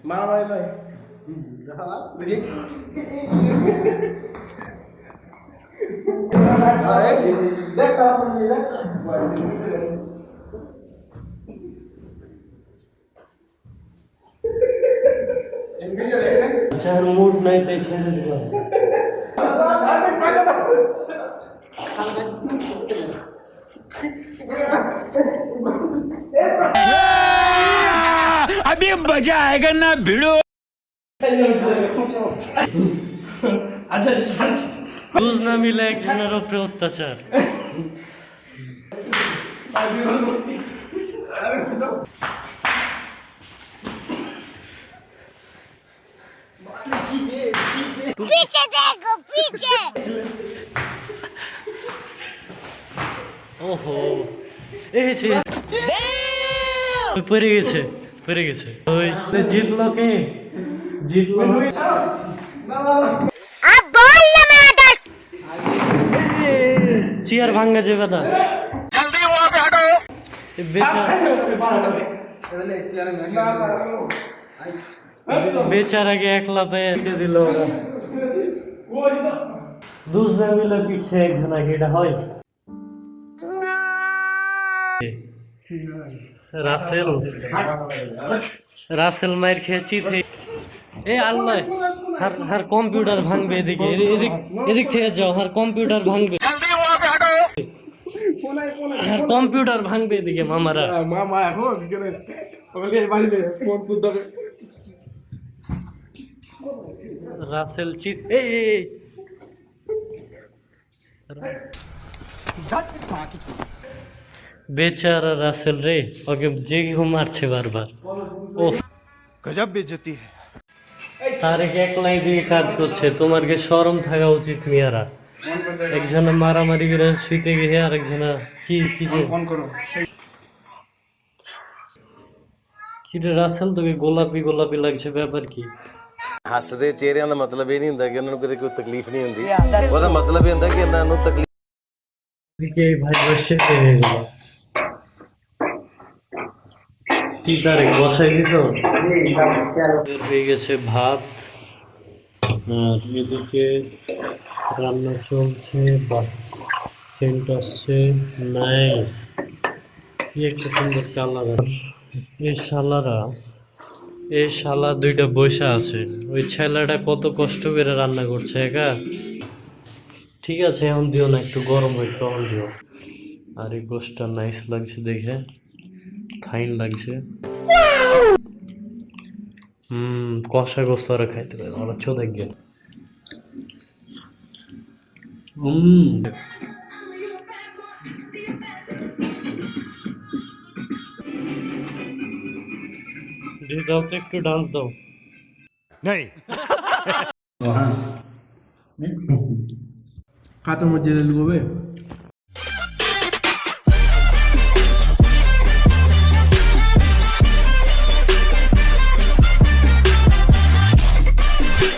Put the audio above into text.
মারামারি নয়। আচ্ছা মুড নাই তাই ছেড়ে দিলাম। अभी मजा आएगा ना भिड़ो। আচ্ছা বুঝ না মিলে একজনের উপরে অত্যাচার। पीछे देखो पीछे ওহো এসেছে পড়ে গেছে পড়ে গেছে ওই জিতলো কে জিতলো अब बोल ना मेरा চেয়ার ভাঙা যাবে না जल्दी वहाँ से हटो। বেচারাকে একলা পেয়ে দিল ওরা দুজন মিলে পিঠে একজনাকে এটা হয় রাসেল রাসেল মায়ের খেয়েছি এ আল্লাহ হার কম্পিউটার ভাঙবে এদিকে এদিক এদিক থেকে যাও হার কম্পিউটার ভাঙবে जल्दी वहाँ से हटो। হার কম্পিউটার ভাঙবে এদিকে মামারা মামা এখন বিকেলে ওকে বাড়িতে ফোন তুলতে রাসেল চিত এই বেচারা রাসেল রে ওকে যে মারছে বারবার ও गजब बेइज्जती है। তারেক একলাই দিয়ে কাজ করছে তোমার কে শরম থাকা উচিত মিয়ারা একজনে মারামারি করে শুইতে গিয়ে আর একজনে কি কি যে ফোন করো কি রে রাসেল তোকে গোলাপি গোলাপি লাগছে ব্যাপার কি ਹੱਸਦੇ ਚਿਹਰਿਆਂ ਦਾ ਮਤਲਬ ਇਹ ਨਹੀਂ ਹੁੰਦਾ ਕਿ ਉਹਨਾਂ ਨੂੰ ਕਦੇ ਕੋਈ ਤਕਲੀਫ ਨਹੀਂ ਹੁੰਦੀ ਉਹਦਾ ਮਤਲਬ ਇਹ ਹੁੰਦਾ ਕਿ ਇਹਨਾਂ ਨੂੰ ਤਕਲੀਫ এদিকে এই ভাই বসে হয়ে গেল কি তারেক বসাই দিত বের হয়ে গেছে ভাত আর এদিকে রান্না চলছে বা সেন্ট আসছে নাই কি একটা সুন্দর কালার এই শালা দুইটা বসে আছে ওই ছেলেটা কত কষ্ট করে রান্না করছে একা ঠিক আছে এখন দিও না একটু গরম হয় তখন দিও আর এই গোশটা নাইস লাগছে দেখে ফাইন লাগছে কষা গোস্ত ওরা খাইতে পারে ওরা চোদে গেল দাও তো একটু ডান্স দাও नहीं কাঁচা মরিচ লুকোবে